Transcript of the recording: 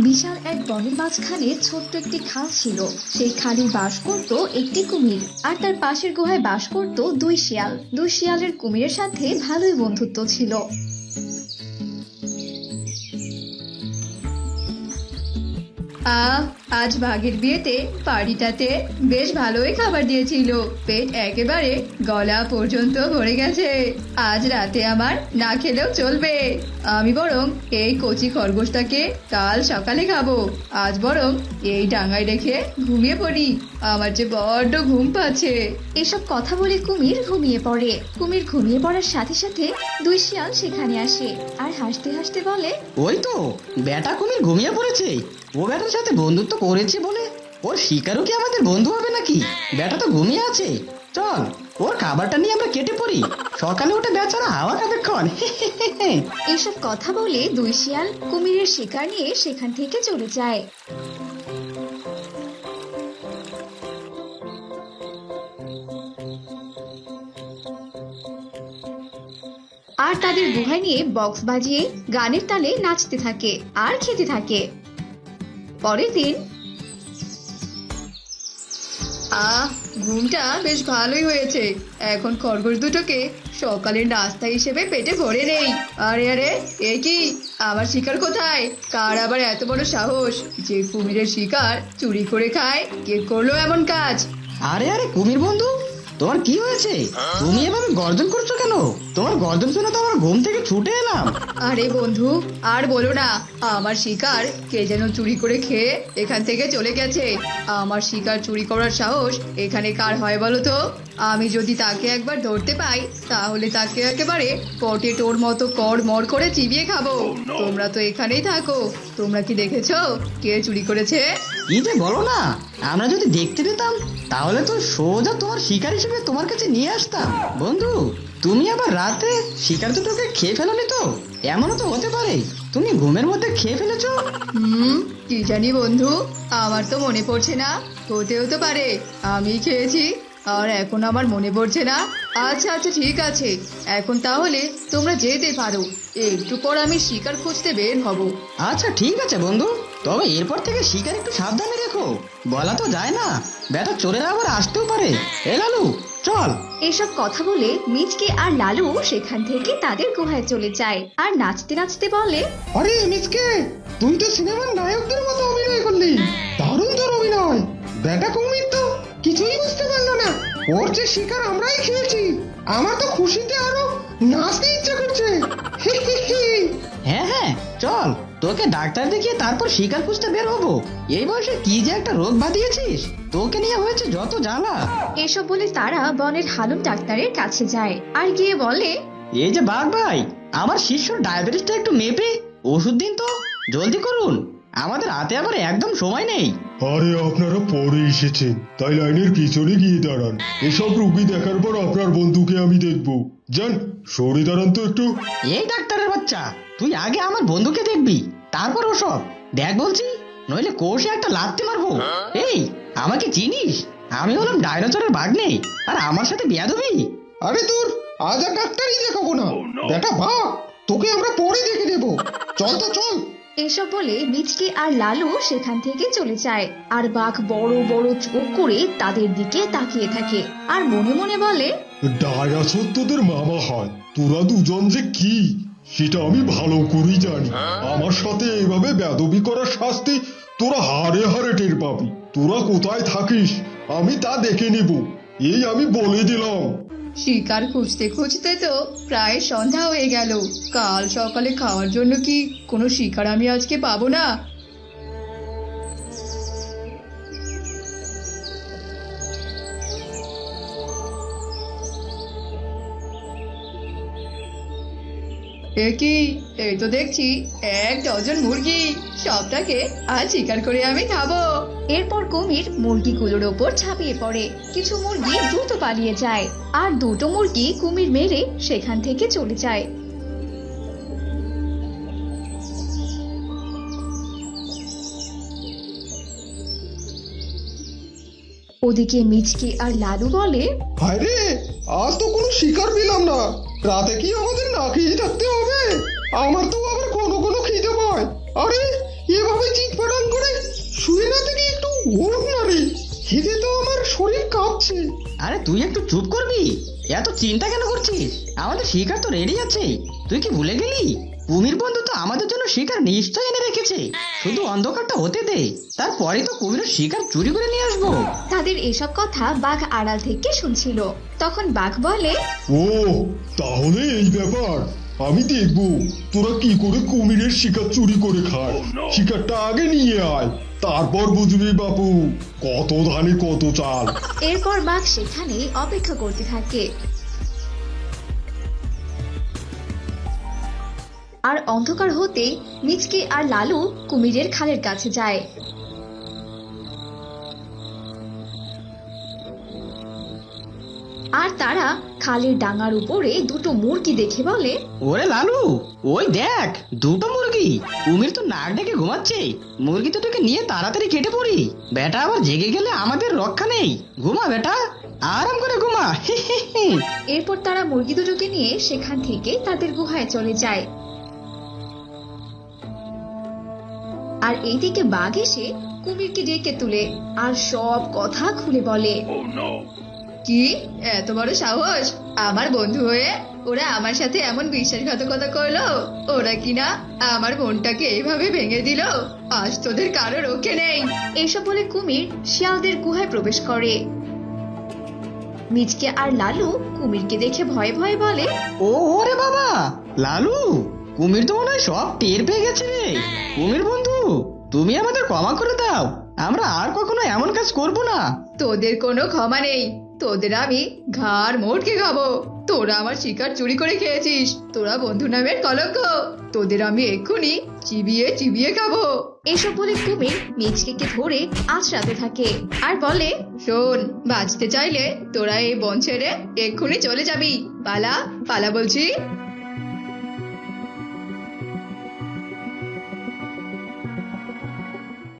বিশাল এক বনের মাঝখানে ছোট্ট একটি খাল ছিল। সেই খালে বাস করত একটি কুমির, আর তার পাশের গুহায় বাস করত দুই শিয়াল। দুই শিয়ালের কুমিরের সাথে ভালোই বন্ধুত্ব ছিল। আজ বাঘের বিয়েতে পার্টিটাতে বেশ ভালোই খাবার দিয়েছিল। পেট একেবারে গলা পর্যন্ত ভরে গেছে। আজ রাতে আমার না খেলেও চলবে। আমি বরং এই কচি খরগোশটাকে কাল সকালে খাবো। আজ বরং এই ডাঙায় রেখে ঘুমিয়ে পড়ি, আমার যে বড্ড ঘুম পাচ্ছে। এসব কথা বলে কুমির ঘুমিয়ে পড়ে। কুমির ঘুমিয়ে পড়ার সাথে সাথে দুই শিয়াল সেখানে আসে আর হাসতে হাসতে বলে, ওই তো বেটা কুমির ঘুমিয়ে পড়েছে। ও বেটার সাথে বন্ধুত্ব করেছে বলে ওর শিকারও কি আমাদের বন্ধু হবে নাকি? বেটা তো ঘুমিয়ে আছে, চল ওর খাবারটা নিয়ে আমরা কেটে পড়ি। সকালে উঠে বেচারা হাওয়া খাবে ক্ষণ। এসব কথা বলে দুই শিয়াল কুমিরের শিকার নিয়ে সেখান থেকে চলে যায়। আর তাদের গুহায় নিয়ে বক্স বাজিয়ে গানের তালে নাচতে থাকে আর খেতে থাকে। পরের দিন ঘুমটা বেশ ভালোই হয়েছে। এখন খরগোশ দুটোকে সকালের নাস্তা হিসেবে পেটে ভরে নেই। আরে আরে, এ কি? আমার শিকার কোথায়? কার আবার এত বড় সাহস যে কুমিরের শিকার চুরি করে খায়? কে করলো এমন কাজ? আরে আরে কুমির বন্ধু, তোমার কি হয়েছে? তুমি এভাবে গর্জন করছো কেন? তোমার গর্জন শুনে তো আমার ঘুম থেকে ছুটে এলাম। আরে বন্ধু, আর বলো না, আমার শিকার কে যেন চুরি করে খেয়ে এখান থেকে চলে গেছে। আমার শিকার চুরি করার সাহস এখানে কার হয় বলো তো? আমি যদি তাকে একবার ধরতে পাই তাহলে তাকে একেবারে পটেটোর মতো কড়মড় করে চিবিয়ে খাবো। তোমরা তো এখানেই থাকো, তোমরা কি দেখেছো কে চুরি করেছে? কি যে বলো না, আমরা যদি দেখতে পেতাম তাহলে তো সোজা তোমার শিকার হিসেবে তোমার কাছে নিয়ে আসতাম। বন্ধু, তুমি আবার রাতে শিকার দুটোকে খেয়ে ফেলোনি তো? এমনও তো হতে পারে তুমি ঘুমের মধ্যে খেয়ে ফেলেছো। কি জানি বন্ধু, আমার তো মনে পড়ছে না। হতেও তো পারে আমি খেয়েছি, আর এখন আমার মনে পড়ছে না। আচ্ছা আচ্ছা, ঠিক আছে, এখন তাহলে তোমরা যেতে পারো। একটু পর আমি শিকার খুঁজতে বের হব। আচ্ছা ঠিক আছে বন্ধু, তবে এরপর থেকে শিকার একটু সাবধানে রেখো। বলা তো যায় না, বেটা চোরেরা আবার আসতেও পারে। এ লালু, চল। এসব কথা বলে মিচকে আর লালু সেখান থেকে তাদের গুহায় চলে যায় আর নাচতে নাচতে বলে, আরে মিচকে, তুই তো সিনেমার নায়কদের মতো অভিনয় করলি। দারুণ তোর অভিনয়। বেটা কুমির তো কিছুই বুঝতে পারলো না ওর যে শিকার আমরাই খেয়েছি। আমার তো খুশিতে আরো নাচতে ইচ্ছা করছে। হ্যাঁ হ্যাঁ, চল তোকে ডাক্তার দেখিয়ে তারপর শিকার খুঁজতে বের হবো। এই বয়সে কি যে একটা রোগ বাঁধিয়েছিস, তোকে নিয়ে হয়েছে যত জ্বালা। এসব বলে তারা বনের হালুম ডাক্তারের কাছে যায় আর গিয়ে বলে, এই যে বাঘ ভাই, আমার শিষ্যর ডায়াবেটিসটা একটু মেপে ওষুধ দিন তো, জলদি করুন, আমাদের হাতে আবার একদম সময় নেই। আরে আপনারা পরে এসেছেন, তাই লাইনের পিছনে গিয়ে দাঁড়ান। এসব রুগী দেখার পর আপনার বন্ধুকে আমি দেখবো। যান, সরে দাঁড়ান তো একটু। এই ডাক্তারের বাচ্চা, তুই আগে আমার বন্ধুকে দেখবি, তারপর ওসব দেখ বলছি, নইলে কোষে একটা লাথি মারবো। এই, আমাকে চিনিস? আমি হলাম ডাইনোসরের ভাগ্নে, আর আমার সাথে বেয়াদবি। আরে তোর আজ আর ডাক্তারই দেখাবো না, বেটা বাঘ, তোকে আমরা পরে দেখে নেবো। চল তো চল। এসব বলে মিচকে আর লালু সেখান থেকে চলে যায় আর বাঘ বড় বড় চোখ করে তাদের দিকে তাকিয়ে থাকে আর মনে মনে বলে, ডায়াসর তোদের মামা হয়, তোরা দুজন যে কি সেটা আমি ভালো করেই জানি। আমার সাথে এভাবে বেয়াদবি করার শাস্তি তোরা হারে হারে টের পাবি। তোরা কোথায় থাকিস আমি তা দেখে নেব, এই আমি বলে দিলাম। শিকার খুঁজতে খুঁজতে তো প্রায় সন্ধ্যা হয়ে গেল। কাল সকালে খাওয়ার জন্য কি কোনো শিকার আমি আজকে পাবো না? কি, এই তো দেখছি 1 ডজন মুরগি। সবটাকে আজ শিকার করে আমি খাবো। এরপর কুমির মুরগিগুলোর ওপর ঝাঁপিয়ে পড়ে। কিছু মুরগি দ্রুত পালিয়ে যায় আর দুটো মুরগি কুমির মেরে সেখান থেকে চলে যায়। ওদিকে মিচকে আর লালু বলে, আরে আজ তো কোনো শিকার পেলাম না। রাতে কি আমাদের না খেয়ে থাকতে হবে? আমার তো আবার কোনো খিদে পায়। আরে এভাবে চিৎ খিদে তো আমার শরীর কাঁপছে। আরে তুই একটু চুপ করবি? এত চিন্তা কেন করছিস? আমাদের শিকার তো রেডি আছে। তুই কি ভুলে গেলি? কুমির বন্ধু তো আমাদের জন্য শিকার নিশ্চয় এনে রেখেছে। শুধু অন্ধকারটা হতে দে, তারপরে তো কুমিরের শিকার চুরি করে নিয়ে আসবো। তাদের এসব কথা বাঘ আড়াল থেকে শুনছিল। তখন বাঘ বলে, ও তাহলে এই ব্যাপার। আমি দেখবো তোরা কি করে কুমিরের শিকার চুরি করে খায়। শিকারটা আগে নিয়ে আয়, তারপর বুঝবি বাপু কত ধানে কত চাল। এরপর বাঘ সেখানে অপেক্ষা করতে থাকে। আর অন্ধকার হতে মিচকে আর লালু কুমিরের খালের কাছে যায়। আর তারা খালের ডাঙার উপরে দুটো মুরগি দেখে বলে, ওরে লালু, ওই দেখ দুটো মুরগি। কুমির তো নাক ডেকে ঘুমাচ্ছে। মুরগি দুটোকে নিয়ে তাড়াতাড়ি কেটে পড়ি। বেটা আবার জেগে গেলে আমাদের রক্ষা নেই। ঘুমা বেটা, আরাম করে ঘুমা। এরপর তারা মুরগি দুটোকে নিয়ে সেখান থেকে তাদের গুহায় চলে যায়। আর এইদিকে বাঘ এসে কুমিরকে ডেকে তুলে আর সব কথা খুলে বলে। কি এত বড় সাহস আমার বন্ধু হয়ে ওরা আমার সাথে এমন বিশ্বাসঘাতকতা করলো? ওরা কিনা আমার মনটাকে এইভাবে ভেঙে দিল। আজ তোদের কারো রক্ষে নেই। এসব বলে কুমির শিয়ালদের গুহায় প্রবেশ করে। মিচকে আর লালু কুমিরকে দেখে ভয়ে ভয়ে বলে, ও ওরে বাবা, লালু, কুমির তো মনে হয় সব টের পেয়ে গেছে রে। কুমির বন্ধু, তুমি আমাদের ক্ষমা করে দাও। আমরা আর কখনো এমন কাজ করব না। তোদের কোনো ক্ষমা নেই। তোদের আমি ঘাড় মোটকে খাবো। তোরা আমার শিকার চুরি করে খেয়েছিস। তোরা বন্ধু নামের কলঙ্ক। তোদের আমি এক্ষুনি চিবিয়ে চিবিয়ে খাবো। এসব বলে কুমির মিচকেকে ধরে আঁচড়াতে থাকে আর বলে, শোন, বাঁচতে চাইলে তোরা এই বন ছেড়ে এক্ষুনি চলে যাবি। পালা পালা বলছি।